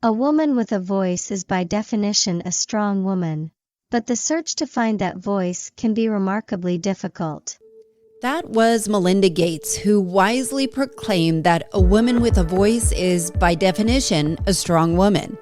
A woman with a voice is by definition a strong woman, but the search to find that voice can be remarkably difficult. That was Melinda Gates, who wisely proclaimed that a woman with a voice is, by definition, a strong woman.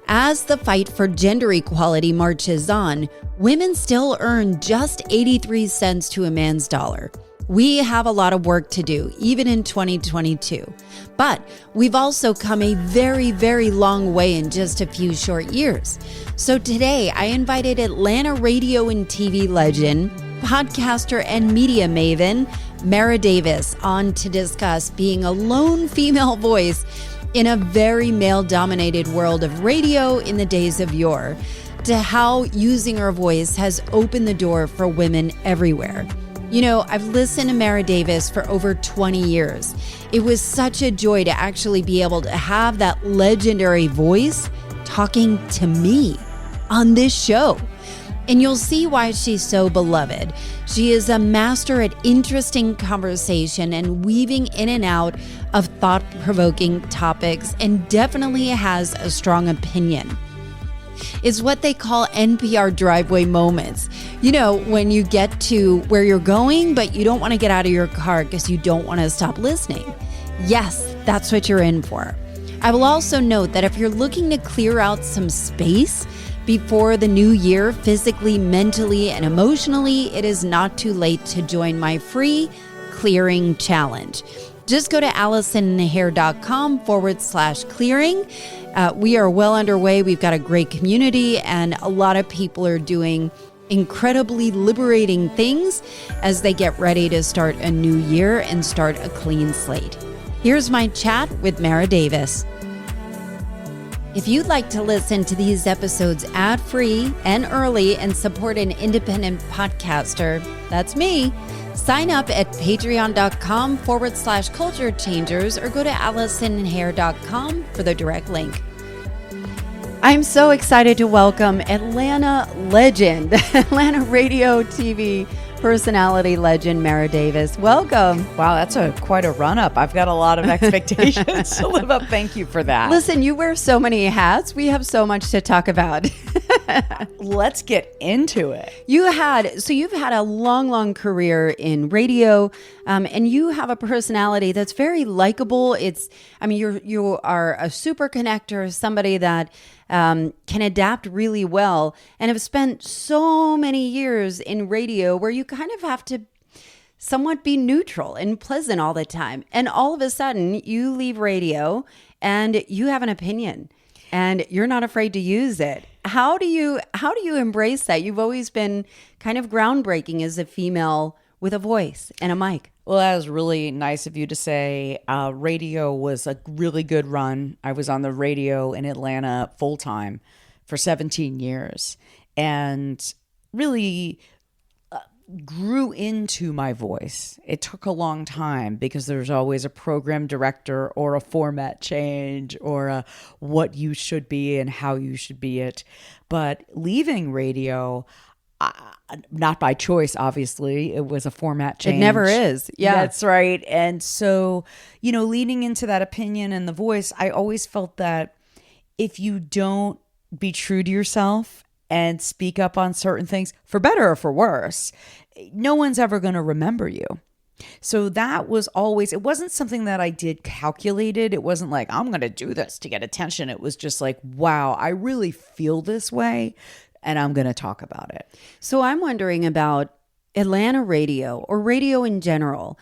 As the fight for gender equality marches on, women still earn just 83 cents to a man's dollar. We have a lot of work to do, even in 2022. But we've also come a very, very long way in just a few short years. So today, I invited Atlanta radio and TV legend, podcaster and media maven, Mara Davis, on to discuss being a lone female voice in a very male-dominated world of radio in the days of yore, to how using her voice has opened the door for women everywhere. You know, I've listened to Mara Davis for over 20 years. It was such a joy to actually be able to have that legendary voice talking to me on this show. And you'll see why she's so beloved. She is a master at interesting conversation and weaving in and out of thought-provoking topics, and definitely has a strong opinion. It's what they call NPR driveway moments. You know, when you get to where you're going, but you don't want to get out of your car because you don't want to stop listening. Yes, that's what you're in for. I will also note that if you're looking to clear out some space before the new year, physically, mentally, and emotionally, it is not too late to join my free clearing challenge. Just go to AllisonHare.com/clearing. We are well underway. We've got a great community, and a lot of people are doing incredibly liberating things as they get ready to start a new year and start a clean slate. Here's my chat with Mara Davis. If you'd like to listen to these episodes ad-free and early and support an independent podcaster, that's me, sign up at patreon.com/culture changers or go to AllisonHare.com for the direct link. I'm so excited to welcome Atlanta legend, Atlanta radio TV personality legend, Mara Davis. Welcome. Wow, that's quite a run-up. I've got a lot of expectations to live up. Thank you for that. Listen, you wear so many hats. We have so much to talk about. Let's get into it. You've had a long can in radio, and you have a personality that's very likable. You are a super connector, somebody that can adapt really well, and have spent so many years in radio where you kind of have to somewhat be neutral and pleasant all the time. And all of a sudden you leave radio and you have an opinion and you're not afraid to use it. How do you embrace that? You've always been kind of groundbreaking as a female with a voice and a mic. Well, that was really nice of you to say. Radio was a really good run. I was on the radio in Atlanta full time for 17 years and really grew into my voice. It took a long time because there's always a program director or a format change or what you should be and how you should be it. But leaving radio, not by choice, obviously, it was a format change. It never is. Yeah, that's right. And so, leading into that opinion and the voice, I always felt that if you don't be true to yourself and speak up on certain things, for better or for worse, no one's ever going to remember you. So that was always, it wasn't something that I did calculated. It wasn't like, I'm going to do this to get attention. It was just like, wow, I really feel this way and I'm going to talk about it. So I'm wondering about Atlanta radio or radio in general.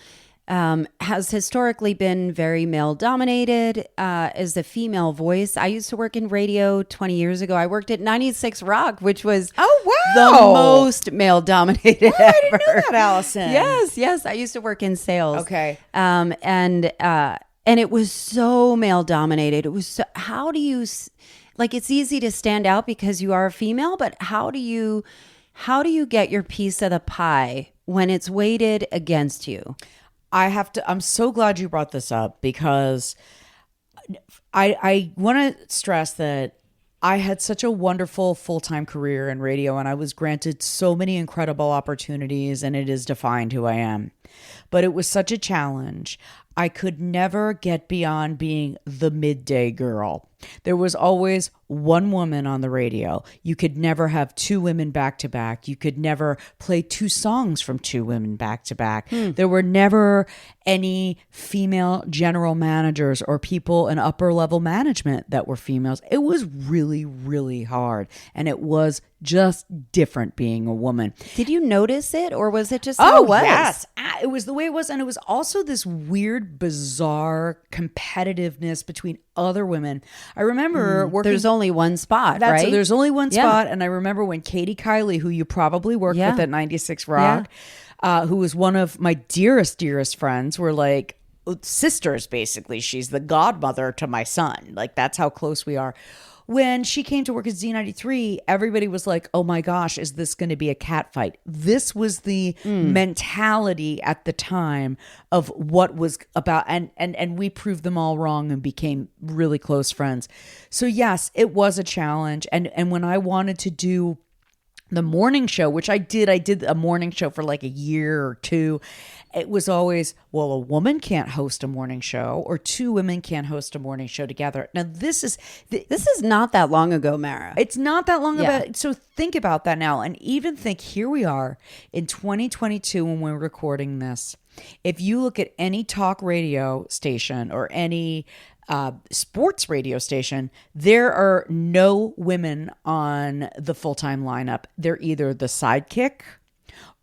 Has historically been very male dominated as a female voice. I used to work in radio 20 years ago. I worked at 96 Rock, which was the most male dominated ever. I didn't know that, Allison. Yes. I used to work in sales. Okay. And it was so male dominated. It was so, how do you, like, it's easy to stand out because you are a female, but how do you get your piece of the pie when it's weighted against you? I'm so glad you brought this up because I want to stress that I had such a wonderful full-time career in radio and I was granted so many incredible opportunities and it has defined who I am. But it was such a challenge. I could never get beyond being the midday girl. There was always one woman on the radio. You could never have two women back to back. You could never play two songs from two women back to back. There were never any female general managers or people in upper level management that were females. It was really, really hard. And it was just different being a woman. Did you notice it, or was it just how it was? Yes. It was the way it was. And it was also this weird, bizarre competitiveness between other women. I remember working. There's only one spot, right? There's only one spot. And I remember when Katie Kiley, who you probably worked with at 96 Rock, who was one of my dearest friends, were like sisters, basically. She's the godmother to my son. Like, that's how close we are. When she came to work at Z93, everybody was like, oh my gosh, is this going to be a cat fight? This was the mentality at the time of what was about. And we proved them all wrong and became really close friends. So yes, it was a challenge. And when I wanted to do the morning show, which I did a morning show for like a year or two. It was always, well, a woman can't host a morning show, or two women can't host a morning show together. Now, this is not that long ago, Mara. It's not that long ago. So think about that now. And even think, here we are in 2022 when we're recording this. If you look at any talk radio station or any sports radio station, there are no women on the full-time lineup. They're either the sidekick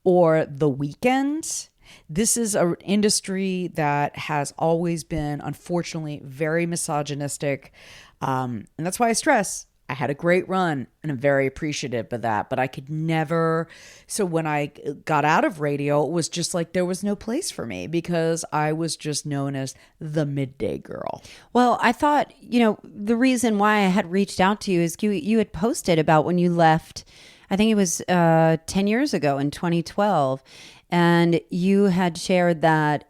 or the weekend. This is an industry that has always been, unfortunately, very misogynistic. And that's why I stress I had a great run and I'm very appreciative of that, but I could never. So when I got out of radio, it was just like there was no place for me because I was just known as the midday girl. Well, I thought, the reason why I had reached out to you is you had posted about when you left, I think it was 10 years ago in 2012, and you had shared that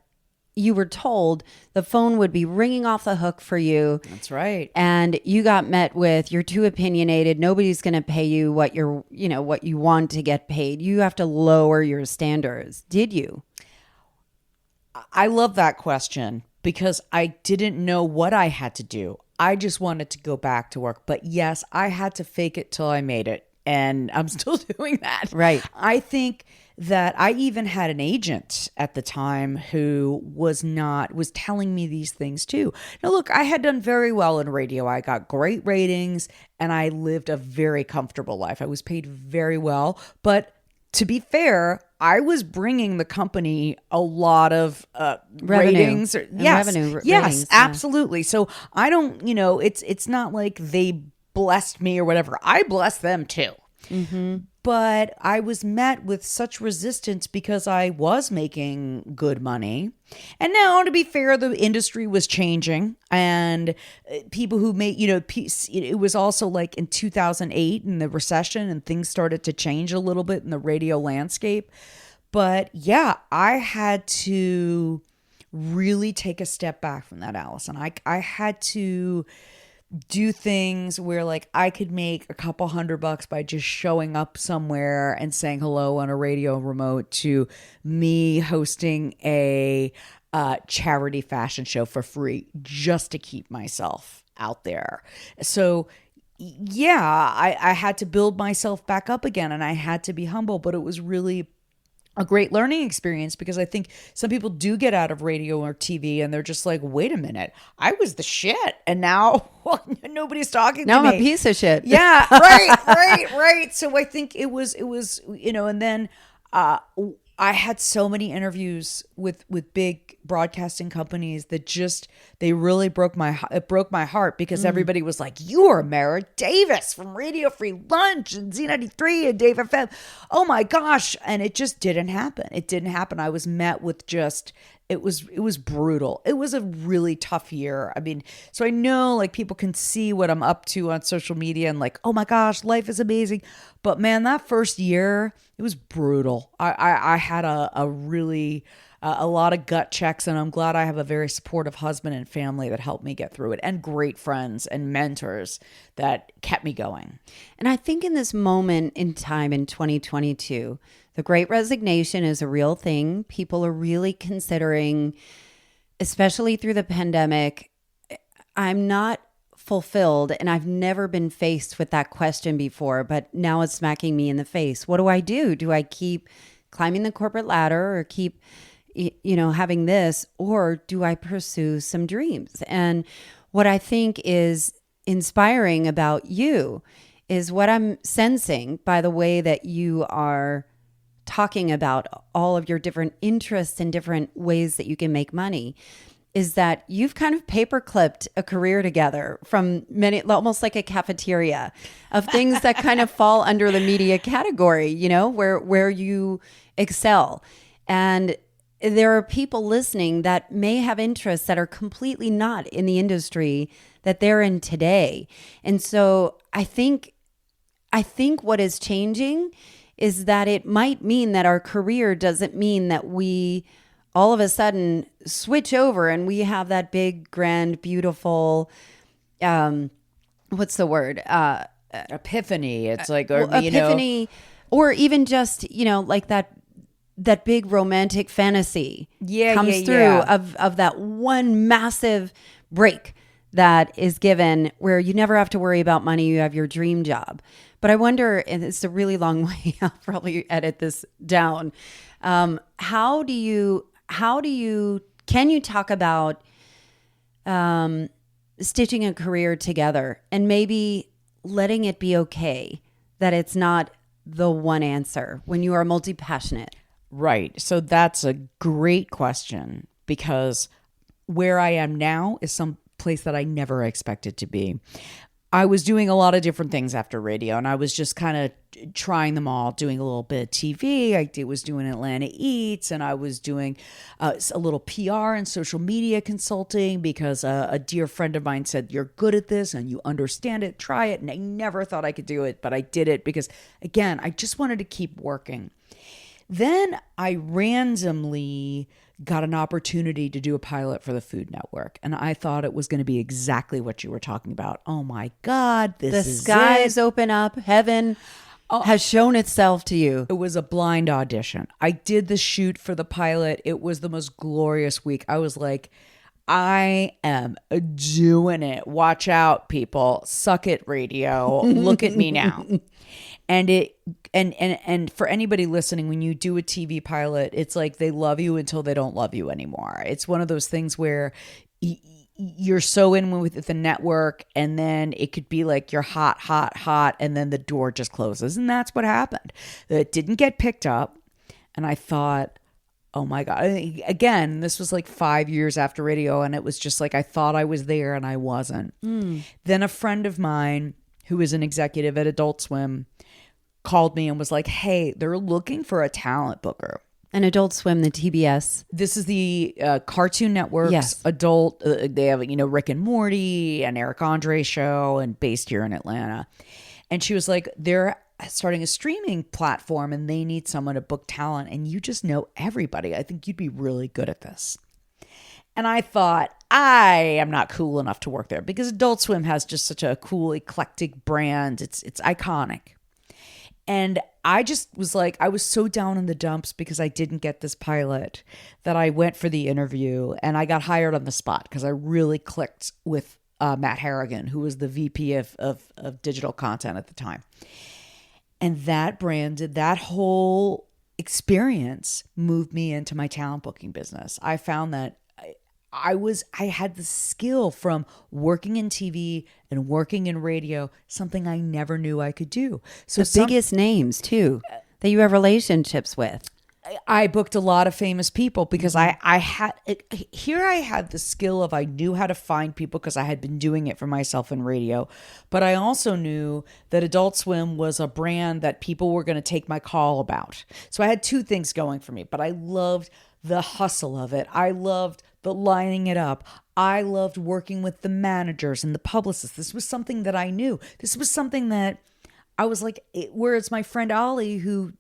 you were told the phone would be ringing off the hook for you. That's right. And you got met with, you're too opinionated. Nobody's going to pay you what what you want to get paid. You have to lower your standards. Did you? I love that question because I didn't know what I had to do. I just wanted to go back to work. But yes, I had to fake it till I made it. And I'm still doing that. Right. I think that I even had an agent at the time who was telling me these things too. Now, look, I had done very well in radio. I got great ratings and I lived a very comfortable life. I was paid very well. But to be fair, I was bringing the company a lot of ratings. Revenue yes, ratings, absolutely. So I don't, it's not like they blessed me or whatever. I blessed them too. Mm-hmm. But I was met with such resistance because I was making good money. And now, to be fair, the industry was changing. And people who made, it was also like in 2008 in the recession and things started to change a little bit in the radio landscape. But yeah, I had to really take a step back from that, Allison. I had to do things where like I could make a couple $100 by just showing up somewhere and saying hello on a radio remote to me hosting a charity fashion show for free just to keep myself out there. So yeah, I had to build myself back up again and I had to be humble, but it was really a great learning experience because I think some people do get out of radio or TV and they're just like, wait a minute, I was the shit. And now nobody's talking to me. Now I'm a piece of shit. Yeah, right. So I think it was, and then I had so many interviews with big broadcasting companies that they really broke my heart because everybody was like, you are Mara Davis from Radio Free Lunch and Z93 and Dave FM. Oh my gosh. And it just didn't happen. It didn't happen. I was met with it was brutal. It was a really tough year. I mean, so I know like people can see what I'm up to on social media and like, oh my gosh, life is amazing. But man, that first year, it was brutal. I had a really a lot of gut checks, and I'm glad I have a very supportive husband and family that helped me get through it, and great friends and mentors that kept me going. And I think in this moment in time in 2022, the Great Resignation is a real thing. People are really considering, especially through the pandemic. I'm not fulfilled, and I've never been faced with that question before, but now it's smacking me in the face. What do I do? Do I keep climbing the corporate ladder or keep, having this, or do I pursue some dreams? And what I think is inspiring about you is what I'm sensing by the way that you are talking about all of your different interests and different ways that you can make money, is that you've kind of paper clipped a career together from many, almost like a cafeteria of things that kind of fall under the media category, where you excel. And there are people listening that may have interests that are completely not in the industry that they're in today. And so I think what is changing is that it might mean that our career doesn't mean that we all of a sudden switch over and we have that big, grand, beautiful, what's the word? Epiphany. It's like, epiphany, or even just, like that big romantic fantasy comes through of that one massive break that is given where you never have to worry about money. You have your dream job. But I wonder, and it's a really long way, I'll probably edit this down. Can you talk about stitching a career together and maybe letting it be okay that it's not the one answer when you are multi-passionate? Right. So that's a great question, because where I am now is some place that I never expected to be. I was doing a lot of different things after radio, and I was just kind of trying them all, doing a little bit of TV. I was doing Atlanta Eats, and I was doing a little PR and social media consulting because a dear friend of mine said, "You're good at this and you understand it, try it." And I never thought I could do it, but I did it because, again, I just wanted to keep working. Then I randomly got an opportunity to do a pilot for the Food Network. And I thought it was going to be exactly what you were talking about. Oh my God, the skies open up. Heaven has shown itself to you. It was a blind audition. I did the shoot for the pilot. It was the most glorious week. I was like, I am doing it. Watch out, people. Suck it, radio. Look at me now. And for anybody listening, when you do a TV pilot, it's like they love you until they don't love you anymore. It's one of those things where you're so in with the network, and then it could be like you're hot, hot, hot, and then the door just closes. And that's what happened. It didn't get picked up. And I thought, oh my God. Again, this was like 5 years after radio, and it was just like I thought I was there and I wasn't. Then a friend of mine who is an executive at Adult Swim called me and was like, hey, they're looking for a talent booker. And Adult Swim, the TBS. This is the Cartoon Network's adult. They have, Rick and Morty and Eric Andre show, and based here in Atlanta. And she was like, they're starting a streaming platform and they need someone to book talent. And you just know everybody. I think you'd be really good at this. And I thought, I am not cool enough to work there, because Adult Swim has just such a cool, eclectic brand. It's iconic. And I just was like, I was so down in the dumps because I didn't get this pilot that I went for the interview, and I got hired on the spot because I really clicked with Matt Harrigan, who was the VP of digital content at the time. And that whole experience moved me into my talent booking business. I found that I had the skill from working in TV and working in radio, something I never knew I could do. So biggest names too that you have relationships with. I booked a lot of famous people because I had the skill of, I knew how to find people because I had been doing it for myself in radio. But I also knew that Adult Swim was a brand that people were going to take my call about. So I had two things going for me, but I loved the hustle of it. I loved the lining it up. I loved working with the managers and the publicists. This was something that I knew. This was something that I was like, whereas my friend Ollie, who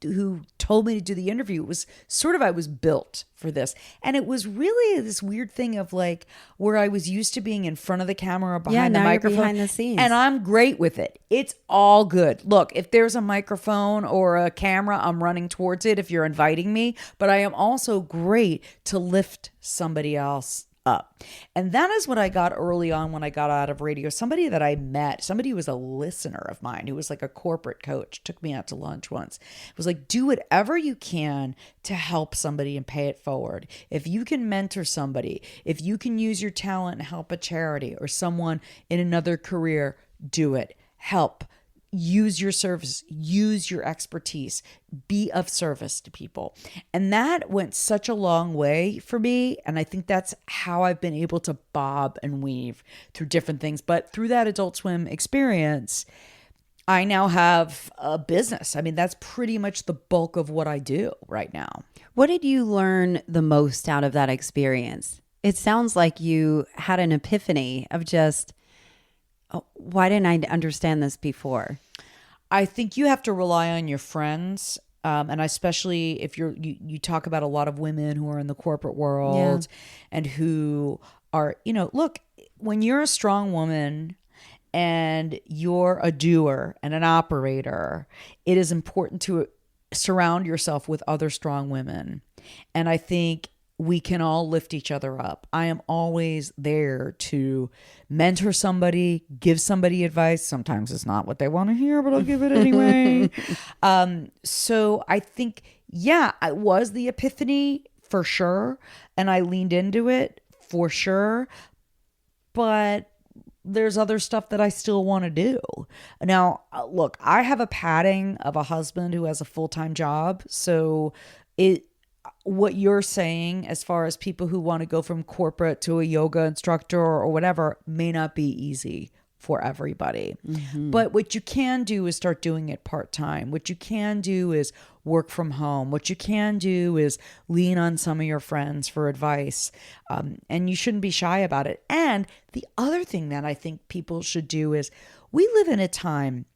told me to do the interview, it was sort of, I was built for this. And it was really this weird thing of like, where I was used to being in front of the camera, behind the microphone. You're behind the scenes. And I'm great with it. It's all good. Look, if there's a microphone or a camera, I'm running towards it if you're inviting me. But I am also great to lift somebody else up. And that is what I got early on when I got out of radio. Somebody that I met, somebody who was a listener of mine, who was like a corporate coach, took me out to lunch once. It was like, do whatever you can to help somebody and pay it forward. If you can mentor somebody, if you can use your talent and help a charity or someone in another career, do it. Help. Use your service, use your expertise, be of service to people. And that went such a long way for me. And I think that's how I've been able to bob and weave through different things. But through that Adult Swim experience, I now have a business. I mean, that's pretty much the bulk of what I do right now. What did you learn the most out of that experience? It sounds like you had an epiphany of just, oh, why didn't I understand this before? I think you have to rely on your friends. And especially if you talk about a lot of women who are in the corporate world and who are, look, when you're a strong woman and you're a doer and an operator, it is important to surround yourself with other strong women. And I think we can all lift each other up. I am always there to mentor somebody, give somebody advice. Sometimes it's not what they want to hear, but I'll give it anyway. So I think, it was the epiphany for sure. And I leaned into it for sure. But there's other stuff that I still want to do. Now, look, I have a padding of a husband who has a full-time job. So what you're saying as far as people who want to go from corporate to a yoga instructor or whatever may not be easy for everybody. Mm-hmm. But what you can do is start doing it part-time. What you can do is work from home. What you can do is lean on some of your friends for advice. And you shouldn't be shy about it. And the other thing that I think people should do is we live in a time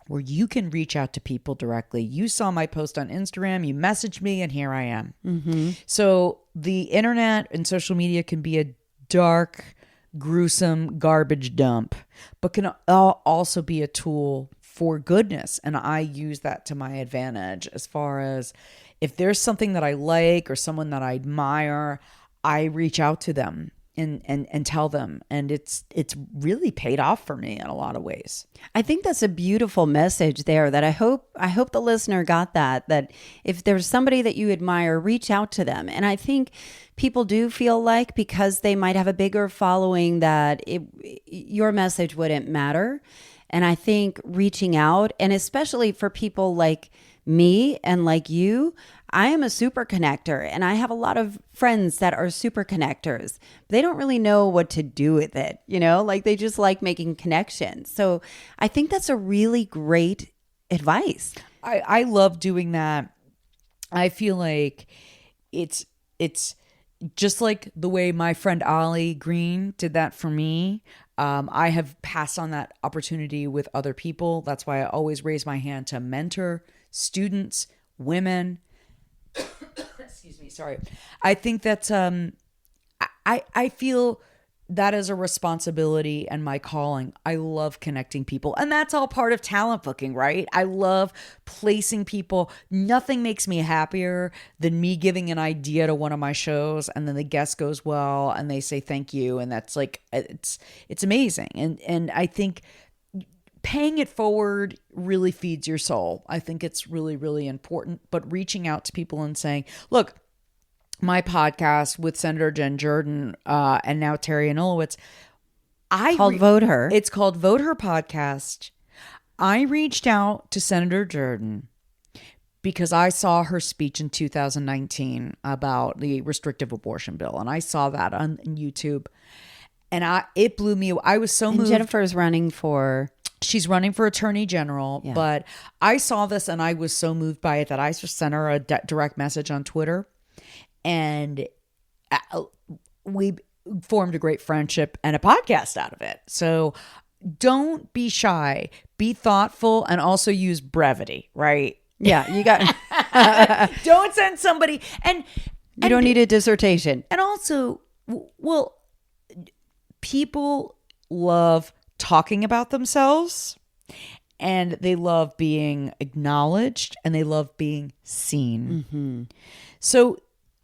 where you can reach out to people directly. You saw my post on Instagram, you messaged me, and here I am. Mm-hmm. So the internet and social media can be a dark, gruesome garbage dump, but can also be a tool for goodness. And I use that to my advantage as far as if there's something that I like or someone that I admire, I reach out to them and tell them. And it's really paid off for me in a lot of ways. I think that's a beautiful message there that I hope the listener got that if there's somebody that you admire, reach out to them. And I think people do feel like because they might have a bigger following that your message wouldn't matter. And I think reaching out, and especially for people like me and like you, I am a super connector and I have a lot of friends that are super connectors. They don't really know what to do with it, like they just like making connections. So I think that's a really great advice. I love doing that. I feel like it's just like the way my friend Ollie Green did that for me. I have passed on that opportunity with other people. That's why I always raise my hand to mentor students, women. Excuse me. Sorry. I think that's, I feel that is a responsibility and my calling. I love connecting people, and that's all part of talent booking, right? I love placing people. Nothing makes me happier than me giving an idea to one of my shows and then the guest goes well and they say thank you. And that's like, it's amazing. And I think paying it forward really feeds your soul. I think it's really, really important. But reaching out to people and saying, look, my podcast with Senator Jen Jordan and now Terry Anulowitz, Vote Her. It's called Vote Her Podcast. I reached out to Senator Jordan because I saw her speech in 2019 about the restrictive abortion bill. And I saw that on YouTube. And it blew me away. I was so moved. And Jennifer's running for... She's running for attorney general, but I saw this and I was so moved by it that I just sent her a direct message on Twitter, and we formed a great friendship and a podcast out of it. So don't be shy, be thoughtful, and also use brevity, right? Yeah, you got. Don't send somebody and you don't need a dissertation. And also, well, people love talking about themselves and they love being acknowledged and they love being seen. Mm-hmm. So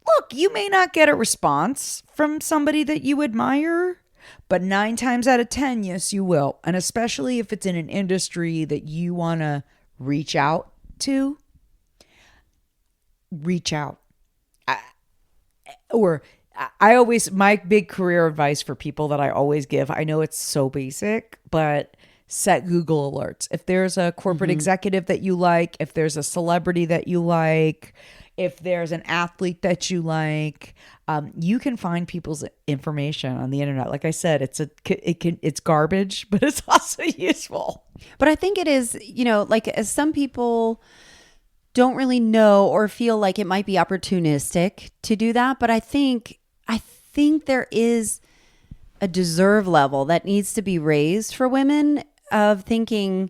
look, you may not get a response from somebody that you admire, but 9 times out of 10, yes, you will. And especially if it's in an industry that you want to reach out to, reach out. I always, my big career advice for people that I always give, I know it's so basic, but set Google alerts. If there's a corporate executive that you like, if there's a celebrity that you like, if there's an athlete that you like, you can find people's information on the internet. Like I said, it's garbage, but it's also useful. But I think it is, like as some people don't really know or feel like it might be opportunistic to do that. But I think there is a deserve level that needs to be raised for women of thinking,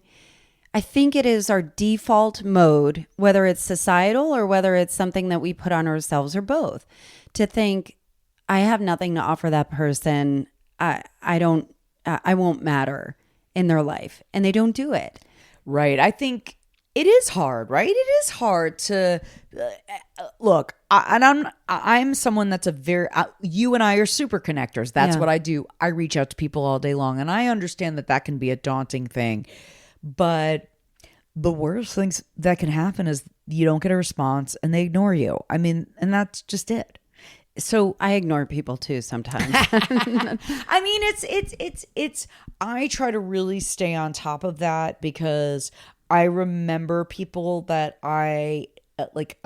I think it is our default mode, whether it's societal or whether it's something that we put on ourselves or both, to think, I have nothing to offer that person. I won't matter in their life, and they don't do it. Right. I think it is hard, right? It is hard to look. I'm someone that's you and I are super connectors. That's what I do. I reach out to people all day long, and I understand that can be a daunting thing. But the worst things that can happen is you don't get a response and they ignore you. I mean, and that's just it. So I ignore people too sometimes. I mean, I try to really stay on top of that because I remember people that I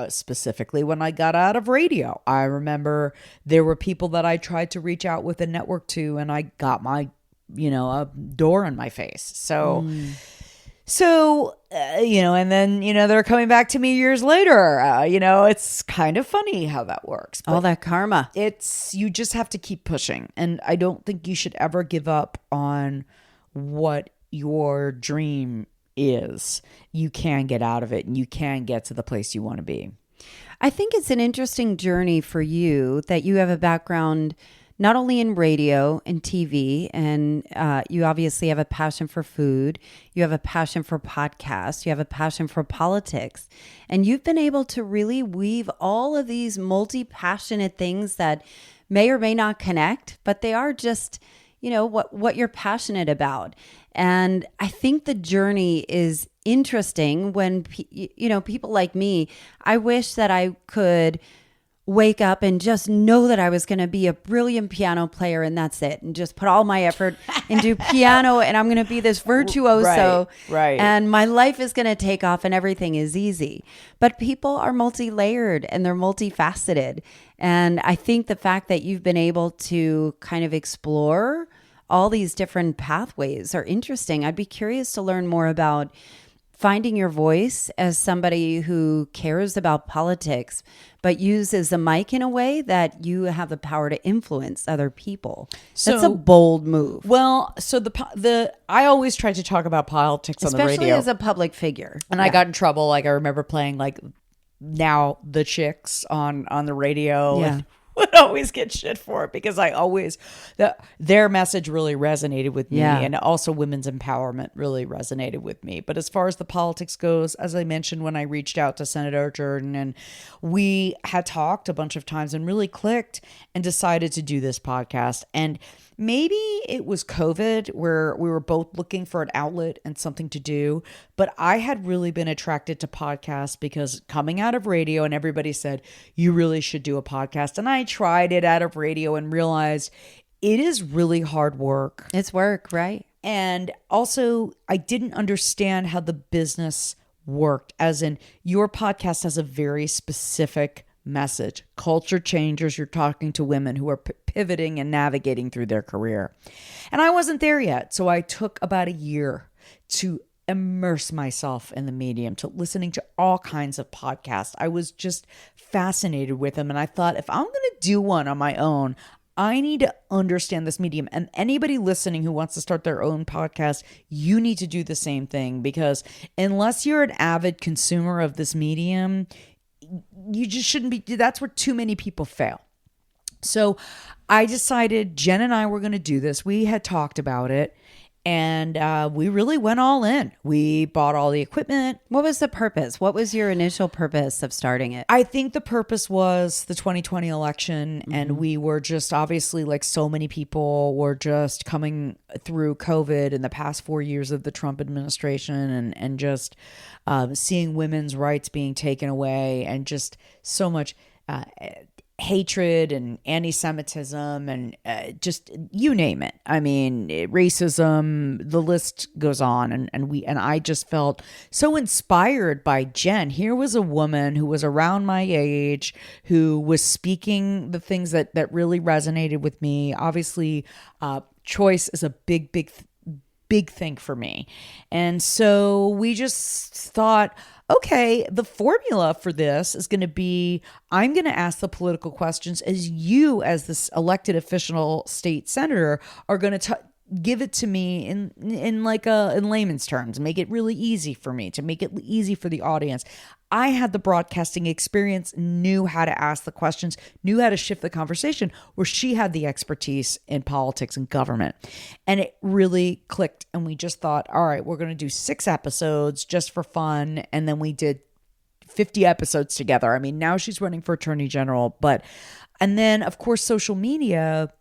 specifically when I got out of radio. I remember there were people that I tried to reach out with a network to, and I got my, a door in my face. So, and then, they're coming back to me years later. It's kind of funny how that works. All that karma. You just have to keep pushing. And I don't think you should ever give up on what your dream is. You can get out of it and you can get to the place you want to be. I think it's an interesting journey for you that you have a background not only in radio and TV, and you obviously have a passion for food, you have a passion for podcasts, you have a passion for politics, and you've been able to really weave all of these multi-passionate things that may or may not connect, but they are just, what you're passionate about. And I think the journey is interesting when, people like me, I wish that I could wake up and just know that I was going to be a brilliant piano player and that's it. And just put all my effort into piano and I'm going to be this virtuoso. Right. And my life is going to take off and everything is easy. But people are multi-layered and they're multifaceted. And I think the fact that you've been able to kind of explore all these different pathways are interesting. I'd be curious to learn more about finding your voice as somebody who cares about politics, but uses the mic in a way that you have the power to influence other people. So, that's a bold move. Well, so I always try to talk about politics on the radio. Especially as a public figure. And I got in trouble. I remember playing Now the Chicks on the radio. Yeah. Would always get shit for it because their message really resonated with me, and also women's empowerment really resonated with me. But as far as the politics goes, as I mentioned when I reached out to Senator Jordan, and we had talked a bunch of times and really clicked and decided to do this podcast. And maybe it was COVID where we were both looking for an outlet and something to do. But I had really been attracted to podcasts because coming out of radio and everybody said, you really should do a podcast. And I tried it out of radio and realized it is really hard work. It's work, right? And also I didn't understand how the business worked, as in your podcast has a very specific message. Culture changers, you're talking to women who are pivoting and navigating through their career. And I wasn't there yet. So I took about a year to immerse myself in the medium, to listening to all kinds of podcasts. I was just fascinated with them. And I thought, if I'm going to do one on my own, I need to understand this medium. And anybody listening who wants to start their own podcast, you need to do the same thing, because unless you're an avid consumer of this medium, you just shouldn't be. That's where too many people fail. So I decided Jen and I were going to do this. We had talked about it. And we really went all in. We bought all the equipment. What was the purpose? What was your initial purpose of starting it? I think the purpose was the 2020 election. And we were just obviously, like so many people, were just coming through COVID in the past 4 years of the Trump administration, and just seeing women's rights being taken away, and just so much hatred and anti-Semitism, and just you name it. I mean, racism, the list goes on. And I just felt so inspired by Jen. Here was a woman who was around my age, who was speaking the things that really resonated with me. Obviously, choice is a big thing for me. And so we just thought, okay, the formula for this is going to be, I'm going to ask the political questions as you, as this elected official state senator, are going to give it to me in layman's terms, make it really easy for me, to make it easy for the audience. I had the broadcasting experience, knew how to ask the questions, knew how to shift the conversation, where she had the expertise in politics and government. And it really clicked. And we just thought, all right, we're going to do 6 episodes just for fun. And then we did 50 episodes together. I mean, now she's running for attorney general. And then, of course, social media.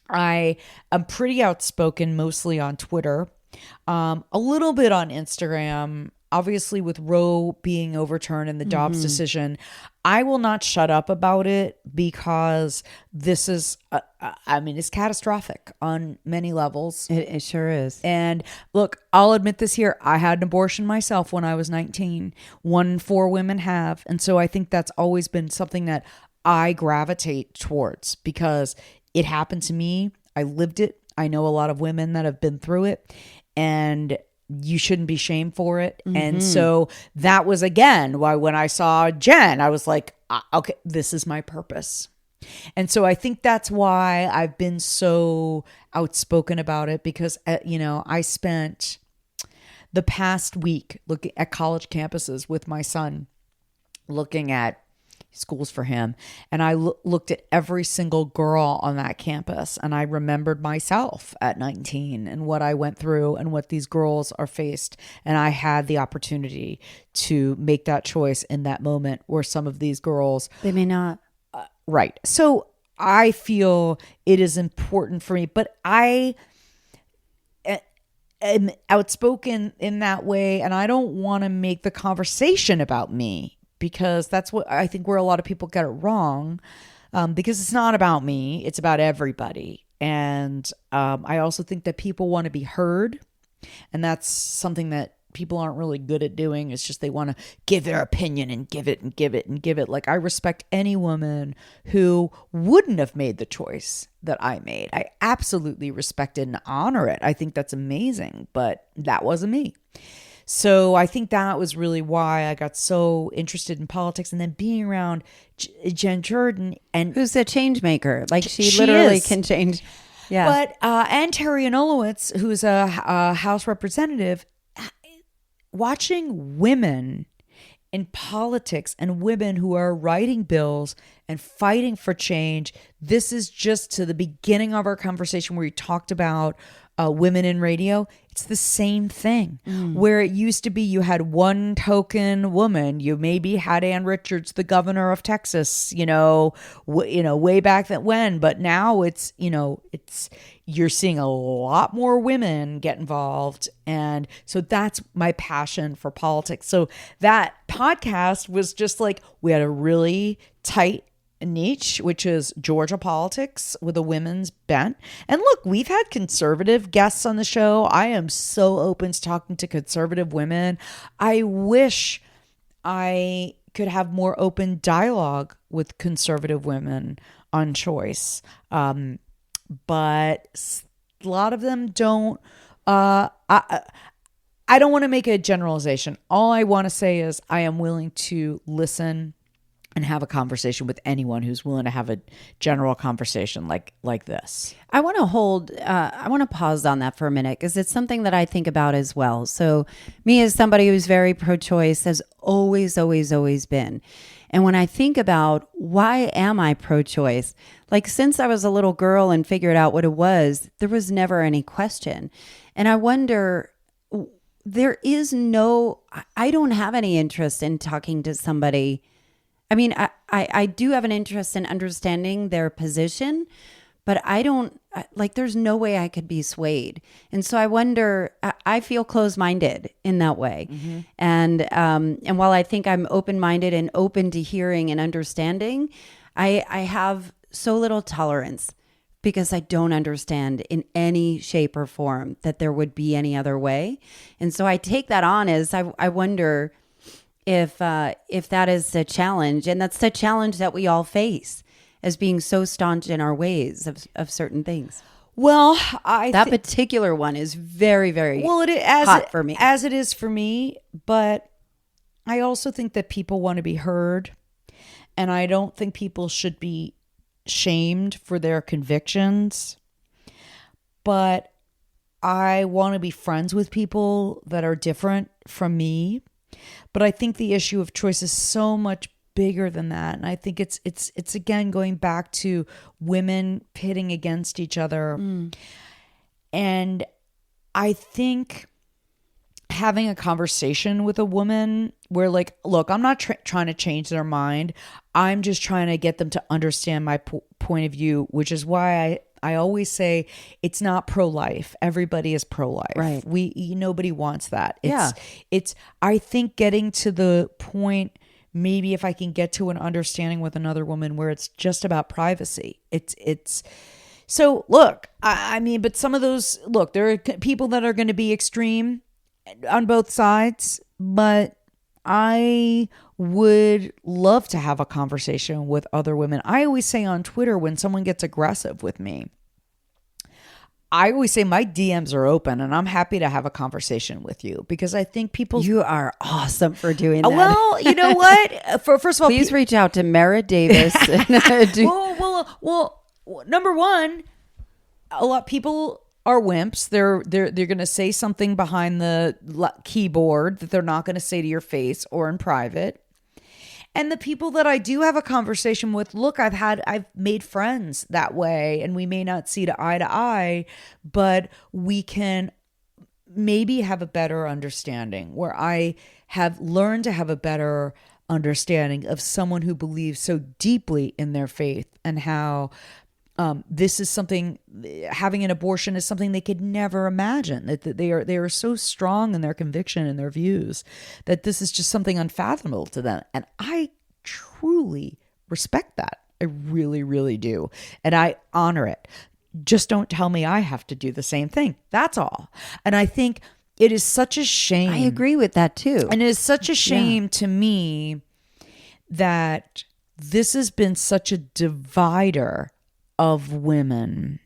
I am pretty outspoken, mostly on Twitter, a little bit on Instagram. Obviously, with Roe being overturned and the Dobbs decision, I will not shut up about it, because this is, it's catastrophic on many levels. It sure is. And look, I'll admit this here. I had an abortion myself when I was 19. 1 in 4 women have. And so I think that's always been something that I gravitate towards, because it happened to me. I lived it. I know a lot of women that have been through it, and you shouldn't be shamed for it. And so that was, again, why when I saw Jen, I was like, okay, this is my purpose. And so I think that's why I've been so outspoken about it, because, I spent the past week looking at college campuses with my son, looking at schools for him. And I looked at every single girl on that campus, and I remembered myself at 19 and what I went through and what these girls are faced. And I had the opportunity to make that choice in that moment, where some of these girls, they may not. Right. So I feel it is important for me, but I am outspoken in that way. And I don't want to make the conversation about me, because that's what I think where a lot of people get it wrong, because it's not about me. It's about everybody. And I also think that people want to be heard. And that's something that people aren't really good at doing. It's just they want to give their opinion and give it and give it and give it. Like, I respect any woman who wouldn't have made the choice that I made. I absolutely respect it and honor it. I think that's amazing. But that wasn't me. So I think that was really why I got so interested in politics, and then being around Jen Jordan, and who's a change maker. Like, she literally can change. Yeah. But and Terry Anulowitz, who's a House representative, watching women in politics and women who are writing bills and fighting for change. This is just to the beginning of our conversation where you talked about women in radio. It's the same thing, where it used to be you had one token woman. You maybe had Ann Richards, the governor of Texas, way back when. But now it's you're seeing a lot more women get involved. And so that's my passion for politics. So that podcast was just like, we had a really tight niche, which is Georgia politics with a women's bent. And look, we've had conservative guests on the show. I am so open to talking to conservative women. I wish I could have more open dialogue with conservative women on choice. But a lot of them don't. I don't want to make a generalization. All I want to say is I am willing to listen and have a conversation with anyone who's willing to have a general conversation like this. I want to pause on that for a minute, because it's something that I think about as well. So me, as somebody who's very pro-choice, has always been. And when I think about why am I pro-choice, like, since I was a little girl and figured out what it was, there was never any question. And I wonder, I don't have any interest in talking to somebody. I mean, I do have an interest in understanding their position, but there's no way I could be swayed. And so I wonder, I feel closed-minded in that way. Mm-hmm. And while I think I'm open-minded and open to hearing and understanding, I have so little tolerance because I don't understand in any shape or form that there would be any other way. And so I take that on as I wonder if that is a challenge, and that's the challenge that we all face as being so staunch in our ways of certain things. Well, that particular one is very, very hot for me. As it is for me, but I also think that people want to be heard, and I don't think people should be shamed for their convictions. But I want to be friends with people that are different from me. But I think the issue of choice is so much bigger than that. And I think it's again going back to women pitting against each other. And I think having a conversation with a woman where like, look, I'm not trying to change their mind. I'm just trying to get them to understand my point of view, which is why I always say it's not pro-life. Everybody is pro-life. Right. Nobody wants that. Yeah. I think getting to the point, maybe if I can get to an understanding with another woman where it's just about privacy. So look, I mean, but some of those, look, there are people that are going to be extreme on both sides, but I would love to have a conversation with other women. I always say on Twitter, when someone gets aggressive with me, I always say my DMs are open and I'm happy to have a conversation with you, because I think people... You are awesome for doing that. Well, you know what? First of all... Please reach out to Mara Davis. Well, number one, a lot of people are wimps. They're going to say something behind the keyboard that they're not going to say to your face or in private. And the people that I do have a conversation with, look, I've made friends that way, and we may not see to eye, but we can maybe have a better understanding, where I have learned to have a better understanding of someone who believes so deeply in their faith, and how this is something, having an abortion is something they could never imagine, that they are so strong in their conviction and their views that this is just something unfathomable to them. And I truly respect that. I really, really do. And I honor it. Just don't tell me I have to do the same thing. That's all. And I think it is such a shame. I agree with that too. And it is such a shame to me that this has been such a divider of women,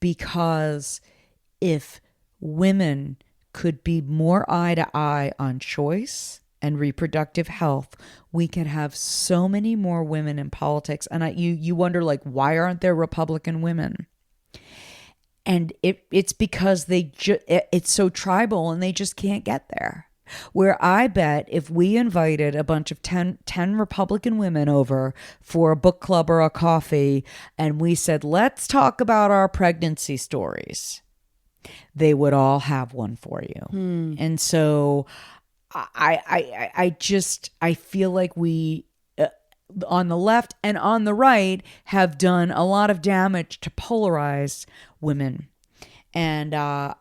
because if women could be more eye to eye on choice and reproductive health, we could have so many more women in politics. And you wonder, like, why aren't there Republican women? And it's because it's so tribal and they just can't get there. Where I bet if we invited a bunch of 10 Republican women over for a book club or a coffee, and we said, let's talk about our pregnancy stories, they would all have one for you. And so I feel like we, on the left and on the right, have done a lot of damage to polarize women. And I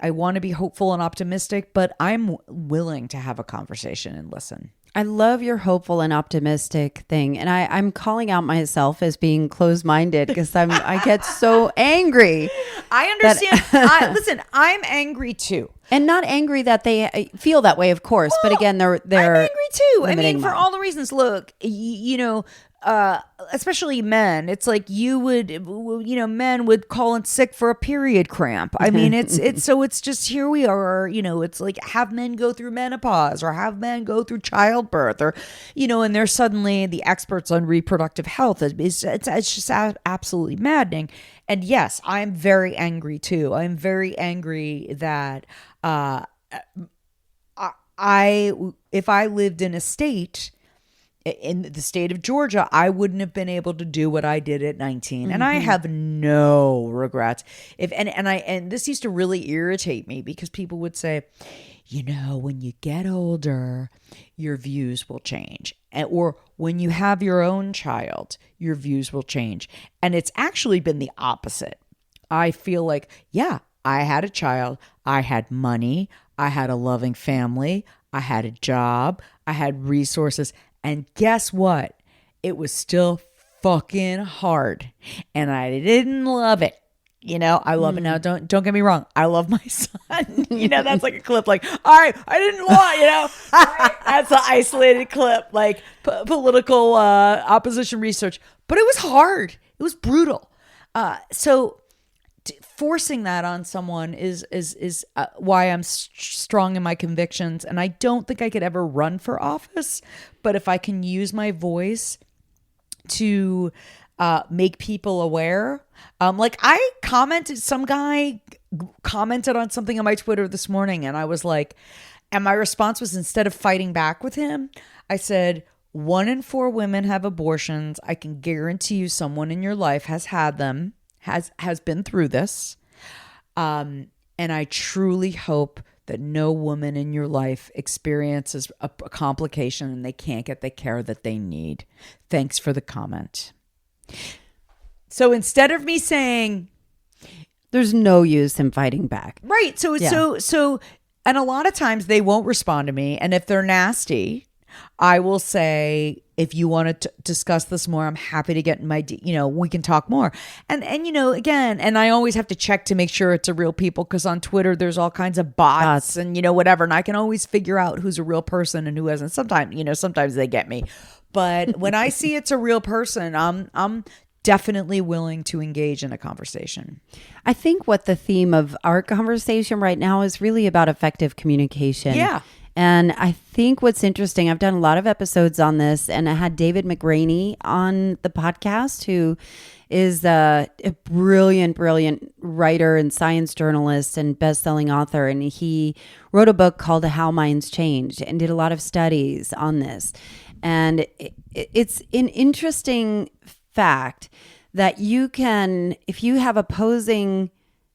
want to be hopeful and optimistic, but I'm willing to have a conversation and listen. I love your hopeful and optimistic thing. And I'm calling out myself as being closed-minded, because I get so angry. I understand. Listen, I'm angry too. And not angry that they feel that way, of course. Well, but again, they're I'm angry too. I mean, for all the reasons. Look, especially men, it's like men would call in sick for a period cramp. I mean, it's just, here we are, it's like, have men go through menopause, or have men go through childbirth, or, and they're suddenly the experts on reproductive health. It's just absolutely maddening. And yes, I'm very angry too. I'm very angry that, if I lived in a state in the state of Georgia, I wouldn't have been able to do what I did at 19. And I have no regrets. And this used to really irritate me because people would say, you know, when you get older, your views will change. Or when you have your own child, your views will change. And it's actually been the opposite. I feel like, yeah, I had a child, I had money, I had a loving family, I had a job, I had resources, and guess what? It was still fucking hard, and I didn't love it. You know, I love it now. Don't get me wrong. I love my son. You know, that's like a clip like, all right, I didn't want, you know, that's an isolated clip, like political opposition research. But it was hard. It was brutal. So forcing that on someone is why I'm strong in my convictions. And I don't think I could ever run for office. But if I can use my voice to make people aware. Like some guy commented on something on my Twitter this morning, and I was like, and my response was, instead of fighting back with him, I said, 1 in 4 women have abortions. I can guarantee you someone in your life has had them, has been through this. And I truly hope that no woman in your life experiences a complication and they can't get the care that they need. Thanks for the comment. So instead of me saying, there's no use in fighting back. Right. So, and a lot of times they won't respond to me. And if they're nasty, I will say, if you want to discuss this more, I'm happy to get in my, we can talk more. And again, and I always have to check to make sure it's a real people, because on Twitter, there's all kinds of bots and, whatever. And I can always figure out who's a real person and who isn't. Sometimes they get me. But when I see it's a real person, I'm definitely willing to engage in a conversation. I think what the theme of our conversation right now is really about effective communication. Yeah. And I think what's interesting, I've done a lot of episodes on this, and I had David McRaney on the podcast, who is a brilliant writer and science journalist and best-selling author. And he wrote a book called How Minds Change and did a lot of studies on this. And it's an interesting fact that you can, if you have opposing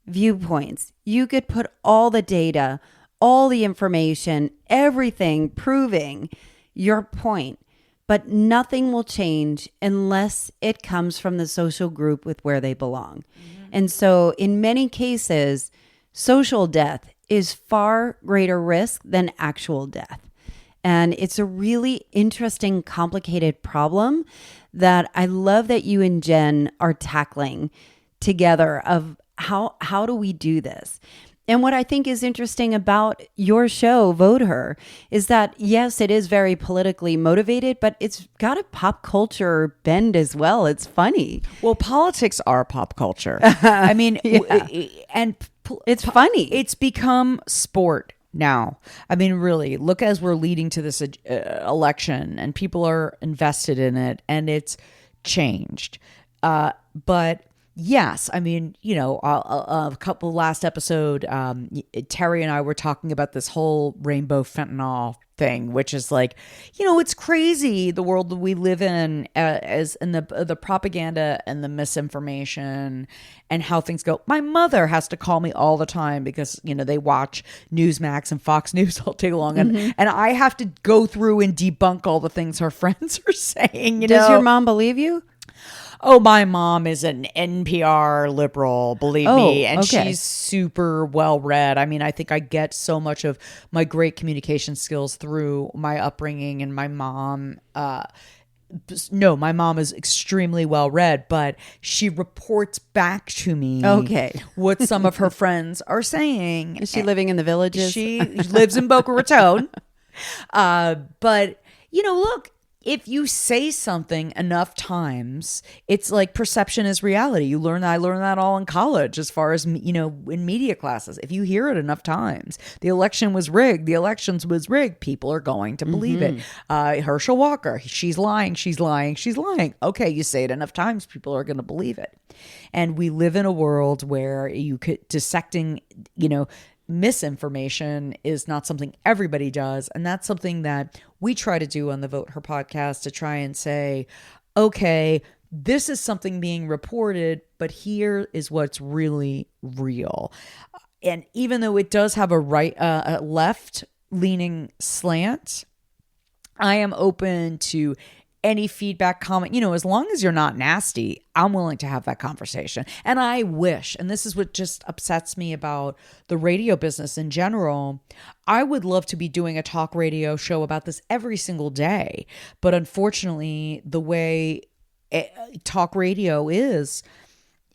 viewpoints, you could put all the data, all the information, everything proving your point, but nothing will change unless it comes from the social group with where they belong. Mm-hmm. And so in many cases, social death is far greater risk than actual death. And it's a really interesting, complicated problem that I love that you and Jen are tackling together, of how do we do this? And what I think is interesting about your show, Vote Her, is that, yes, it is very politically motivated, but it's got a pop culture bend as well. It's funny. Well, politics are pop culture. I mean, and it's funny. It's become sport now. I mean, really, look, as we're leading to this election and people are invested in it, and it's changed. But yes, I mean, a couple last episode, Terry and I were talking about this whole rainbow fentanyl thing, which is like, it's crazy, the world that we live in, as in the propaganda and the misinformation and how things go. My mother has to call me all the time because, they watch Newsmax and Fox News all day long. And I have to go through and debunk all the things her friends are saying. Does your mom believe you? Oh, my mom is an NPR liberal, believe me. And she's super well read. I mean, I think I get so much of my great communication skills through my upbringing and my mom. No, my mom is extremely well read, but she reports back to me what some of her friends are saying. Is she living in the Villages? She lives in Boca Raton. But, look, if you say something enough times, it's like perception is reality. I learned that all in college, as far as, in media classes. If you hear it enough times, the election was rigged, the elections was rigged, people are going to believe it. Herschel Walker, she's lying. Okay, you say it enough times, people are going to believe it. And we live in a world where you could dissecting, misinformation is not something everybody does. And that's something that we try to do on the Vote Her podcast, to try and say, okay, this is something being reported, but here is what's really real. And even though it does have a left leaning slant, I am open to any feedback, comment, as long as you're not nasty, I'm willing to have that conversation. And I wish, and this is what just upsets me about the radio business in general, I would love to be doing a talk radio show about this every single day. But unfortunately, the way talk radio is,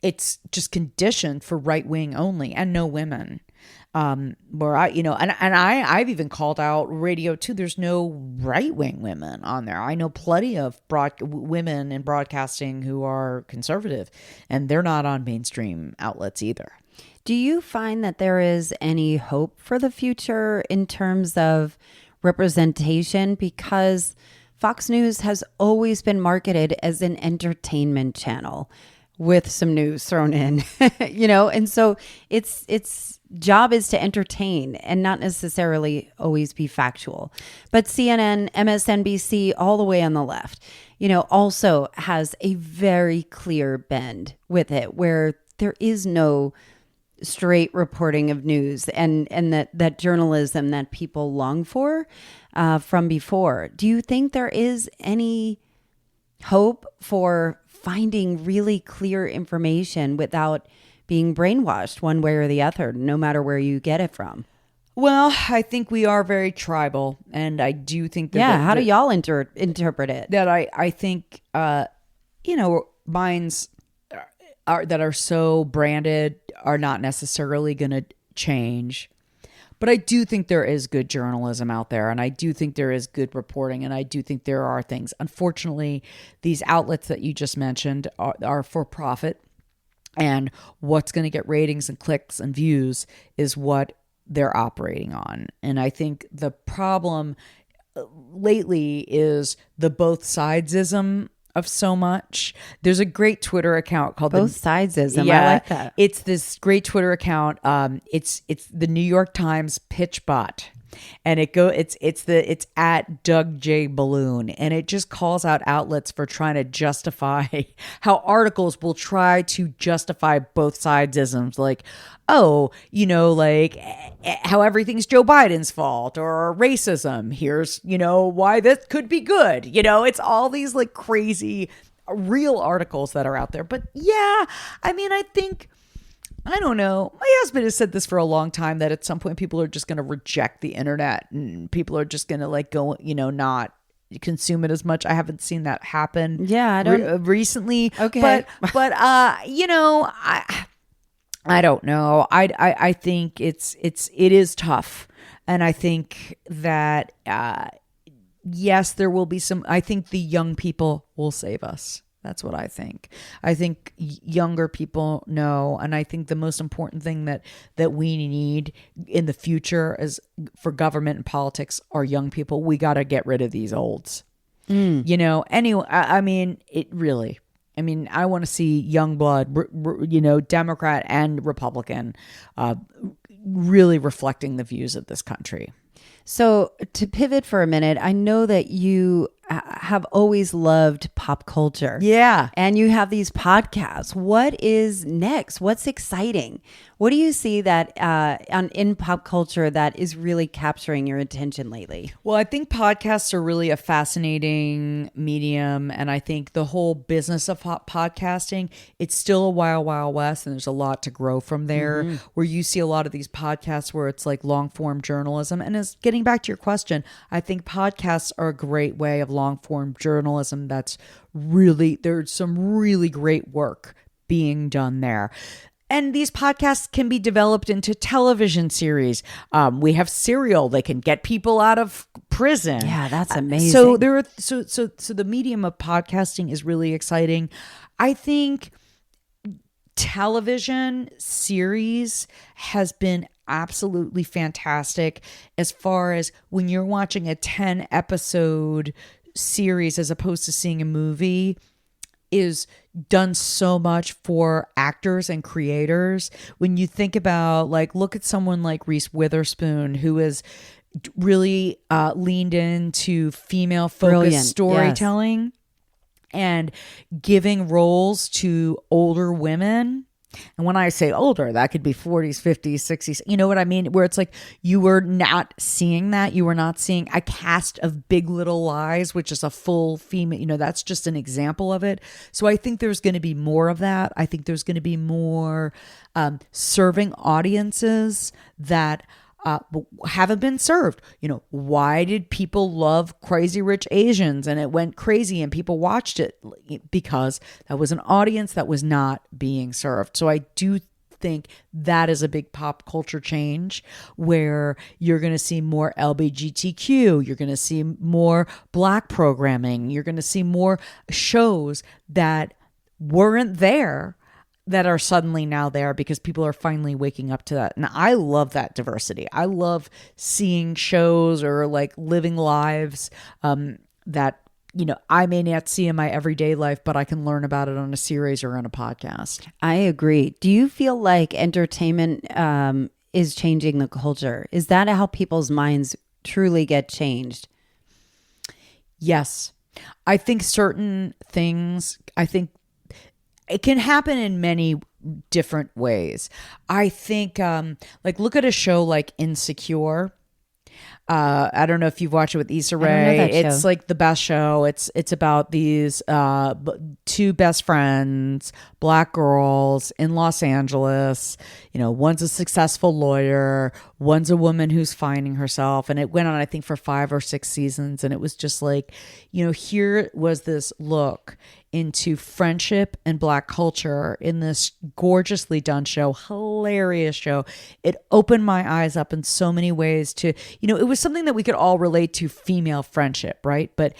it's just conditioned for right wing only and no women. Where I've even called out radio too. There's no right wing women on there. I know plenty of women in broadcasting who are conservative, and they're not on mainstream outlets either. Do you find that there is any hope for the future in terms of representation? Because Fox News has always been marketed as an entertainment channel with some news thrown in, and so its job is to entertain and not necessarily always be factual. But CNN, MSNBC, all the way on the left, also has a very clear bend with it, where there is no straight reporting of news and that journalism that people long for from before. Do you think there is any hope for finding really clear information without being brainwashed one way or the other, no matter where you get it from? Well, I think we are very tribal, and I do think that... Yeah, how do y'all interpret it? That I think, minds that are so branded are not necessarily going to change. But I do think there is good journalism out there, and I do think there is good reporting, and I do think there are things. Unfortunately, these outlets that you just mentioned are for profit, and what's going to get ratings and clicks and views is what they're operating on. And I think the problem lately is the both sidesism of so much. There's a great Twitter account called Both Sidesism. Yeah, I like that. It's this great Twitter account. It's the New York Times pitch bot, and it's at Doug J. Balloon, and it just calls out outlets for trying to justify how articles will try to justify both sidesisms, like, how everything's Joe Biden's fault, or racism. Here's, why this could be good. It's all these like crazy real articles that are out there. But yeah, I think, I don't know. My husband has said this for a long time, that at some point people are just going to reject the internet, and people are just going to go, not consume it as much. I haven't seen that happen. Yeah, I don't recently. Okay. But I don't know. I think it is tough. And I think that, yes, there will be I think the young people will save us. That's what I think. I think younger people know. And I think the most important thing that we need in the future is for government and politics are young people. We got to get rid of these olds. Anyway, I want to see young blood, Democrat and Republican, really reflecting the views of this country. So to pivot for a minute, I know that you have always loved pop culture. Yeah. And you have these podcasts. What is next? What's exciting? What do you see that in pop culture that is really capturing your attention lately? Well, I think podcasts are really a fascinating medium. And I think the whole business of podcasting, it's still a wild, wild west. And there's a lot to grow from there, where you see a lot of these podcasts where it's like long form journalism. And as getting back to your question, I think podcasts are a great way of long form journalism. There's some really great work being done there. And these podcasts can be developed into television series. We have Serial; they can get people out of prison. Yeah, that's amazing. So the medium of podcasting is really exciting. I think television series has been absolutely fantastic, as far as when you're watching a 10 episode series as opposed to seeing a movie, is done so much for actors and creators. When you think about, like, look at someone like Reese Witherspoon, who has really leaned into female focused storytelling and giving roles to older women. And when I say older, that could be 40s, 50s, 60s. You know what I mean? Where it's like you were not seeing that. You were not seeing a cast of Big Little Lies, which is a full female. You know, that's just an example of it. So I think there's going to be more of that. I think there's going to be more serving audiences that haven't been served. You know, why did people love Crazy Rich Asians and it went crazy and people watched it? Because that was an audience that was not being served. So I do think that is a big pop culture change where you're going to see more LGBTQ, you're going to see more Black programming, you're going to see more shows that weren't there that are suddenly now there because people are finally waking up to that. And I love that diversity. I love seeing shows or like living lives that, you know, I may not see in my everyday life, but I can learn about it on a series or on a podcast. I agree. Do you feel like entertainment is changing the culture? Is that how people's minds truly get changed? Yes. I think certain things, it can happen in many different ways. I think, like, look at a show like Insecure. I don't know if you've watched it with Issa Rae. It's like the best show. It's about these two best friends, Black girls in Los Angeles. You know, one's a successful lawyer, one's a woman who's finding herself. And it went on, I think, for 5 or 6 seasons. And it was just like, you know, here was this look into friendship and Black culture in this gorgeously done show, hilarious show. It opened my eyes up in so many ways to, you know, it was something that we could all relate to, female friendship, right? But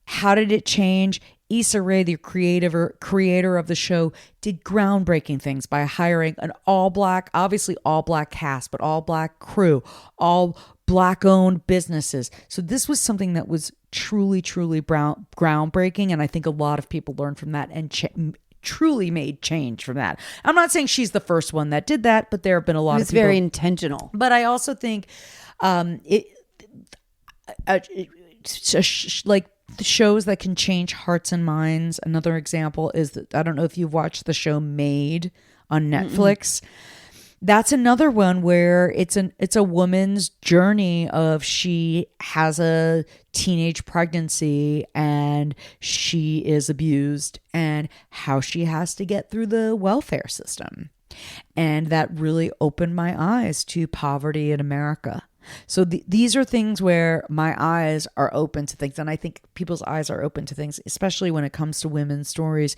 how did it change? Issa Rae, the creator of the show, did groundbreaking things by hiring an obviously all Black cast, but all Black crew, all Black owned businesses. So this was something that was truly groundbreaking. And I think a lot of people learned from that and truly made change from that. I'm not saying she's the first one that did that, but there have been a lot of people. It's very intentional. But I also think like the shows that can change hearts and minds. Another example is that, I don't know if you've watched the show Made on Netflix. That's another one where it's a woman's journey of she has a teenage pregnancy and she is abused and how she has to get through the welfare system. And that really opened my eyes to poverty in America. So these are things where my eyes are open to things. And I think people's eyes are open to things, especially when it comes to women's stories,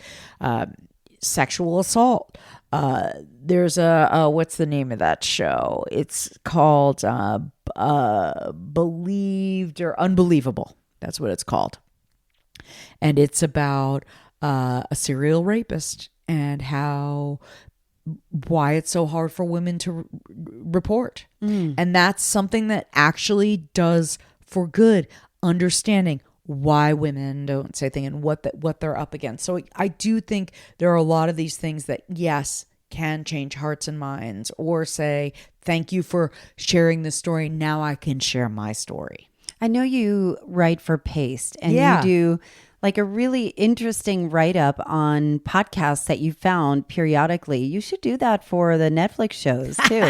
sexual assault. There's what's the name of that show? It's called Believed or Unbelievable. That's what it's called. And it's about a serial rapist and why it's so hard for women to report. And that's something that actually does for good, understanding why women don't say things and what they're up against. So I do think there are a lot of these things that, yes, can change hearts and minds, or say, thank you for sharing this story. Now I can share my story. I know you write for Paste, and you do like a really interesting write-up on podcasts that you found periodically. You should do that for the Netflix shows too.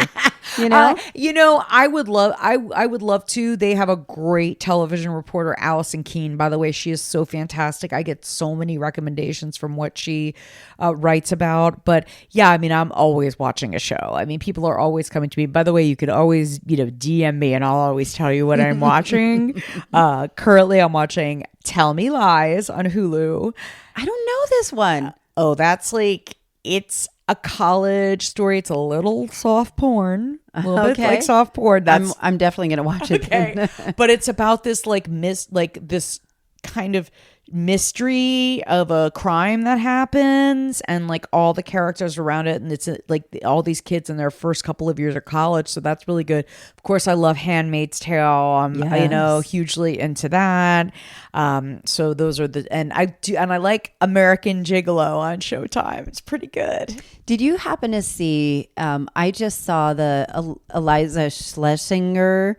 I would love to. They have a great television reporter, Allison. By the way, she is so fantastic. I get so many recommendations from what she writes about. But yeah, I mean, I'm always watching a show. I mean, people are always coming to me. By the way, you could always, DM me and I'll always tell you what I'm watching. Currently, I'm watching Tell Me Lies on Hulu. I don't know this one. That's like, it's a college story. It's a little soft porn, a little bit like soft porn. I'm definitely gonna watch it. Okay. But it's about this this kind of mystery of a crime that happens and like all the characters around it, and it's like all these kids in their first couple of years of college, so that's really good. Of course, I love Handmaid's Tale. I'm hugely into that. So those are and I like American Gigolo on Showtime. It's pretty good. Did you happen to see I just saw the Eliza Schlesinger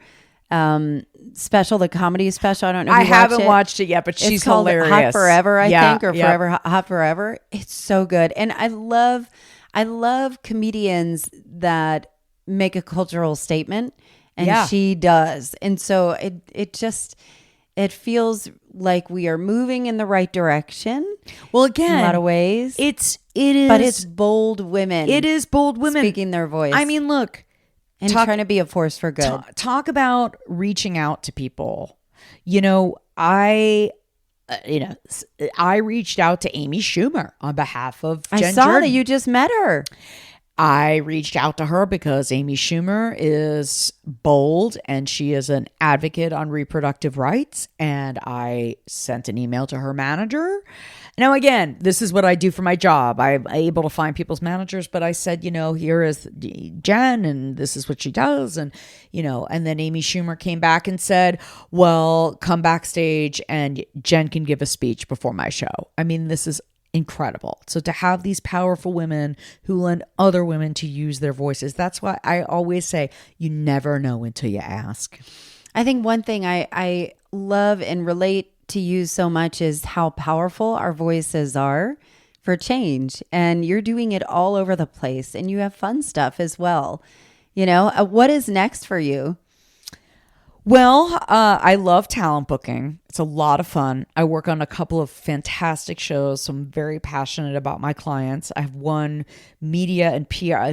special, the comedy special. I don't know if you haven't watched it yet, but she's called hilarious. Hot Forever, I think, or Forever Hot Forever. It's so good. And I love comedians that make a cultural statement, and she does. And so it feels like we are moving in the right direction. Well, again, in a lot of ways. It is but it's bold women. It is bold women speaking their voice. I mean, look, and trying to be a force for good. Talk about reaching out to people. You know, I reached out to Amy Schumer on behalf of Jen I saw Jordan. that you just met her. I reached out to her because Amy Schumer is bold and she is an advocate on reproductive rights. And I sent an email to her manager. Now, again, this is what I do for my job. I'm able to find people's managers, but I said, here is Jen and this is what she does. And, and then Amy Schumer came back and said, well, come backstage and Jen can give a speech before my show. I mean, this is incredible. So to have these powerful women who lend other women to use their voices, that's why I always say you never know until you ask. I think one thing I love and relate to you so much is how powerful our voices are for change. And you're doing it all over the place, and you have fun stuff as well. What is next for you? Well, I love talent booking. It's a lot of fun. I work on a couple of fantastic shows, so I'm very passionate about my clients. I have one media and PR.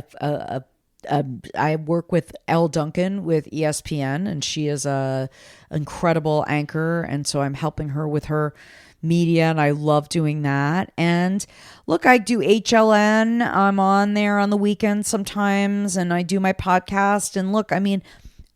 I work with Elle Duncan with ESPN, and she is a incredible anchor, and so I'm helping her with her media, and I love doing that. And look, I do HLN. I'm on there on the weekends sometimes, and I do my podcast. And look, I mean,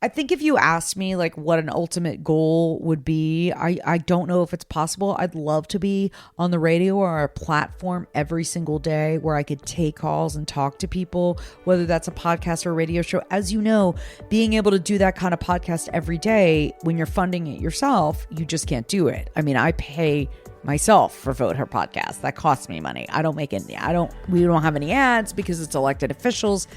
I think if you asked me like what an ultimate goal would be, I don't know if it's possible. I'd love to be on the radio or a platform every single day where I could take calls and talk to people, whether that's a podcast or a radio show. As you know, being able to do that kind of podcast every day when you're funding it yourself, you just can't do it. I mean, I pay myself for Vote Her podcast. That costs me money. We don't have any ads because it's elected officials.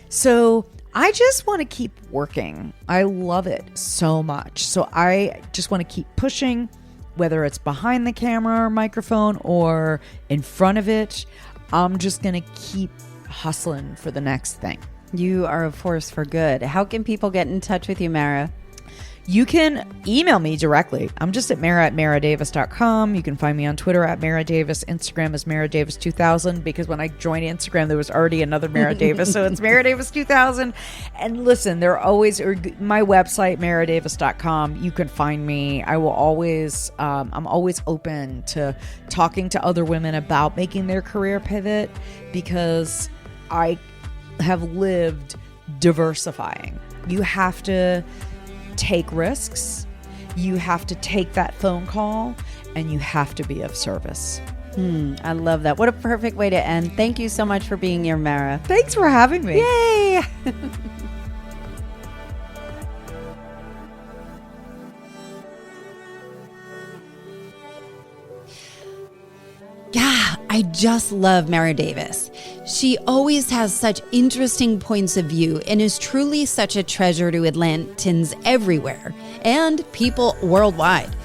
So I just want to keep working. I love it so much. So I just want to keep pushing, whether it's behind the camera or microphone or in front of it. I'm just going to keep hustling for the next thing. You are a force for good. How can people get in touch with you, Mara? You can email me directly. I'm just at mara@maradavis.com. You can find me on Twitter at Mara Davis. Instagram is Mara Davis 2000, because when I joined Instagram, there was already another Mara Davis. So it's Mara Davis 2000. And listen, my website, maradavis.com. You can find me. I will always, I'm always open to talking to other women about making their career pivot, because I have lived diversifying. You have to take risks, you have to take that phone call, and you have to be of service. I love that. What a perfect way to end. Thank you so much for being here, Mara. Thanks for having me. Yay! Yeah, I just love Mara Davis. She always has such interesting points of view and is truly such a treasure to Atlantans everywhere and people worldwide.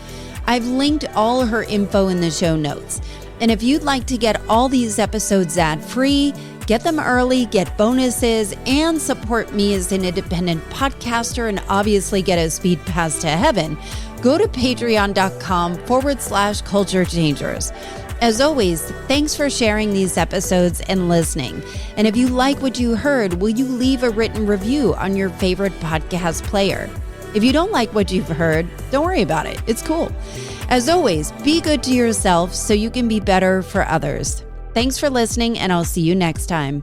I've linked all her info in the show notes. And if you'd like to get all these episodes ad-free, get them early, get bonuses, and support me as an independent podcaster and obviously get a speed pass to heaven, go to patreon.com/Culture Changers. As always, thanks for sharing these episodes and listening. And if you like what you heard, will you leave a written review on your favorite podcast player? If you don't like what you've heard, don't worry about it. It's cool. As always, be good to yourself so you can be better for others. Thanks for listening, and I'll see you next time.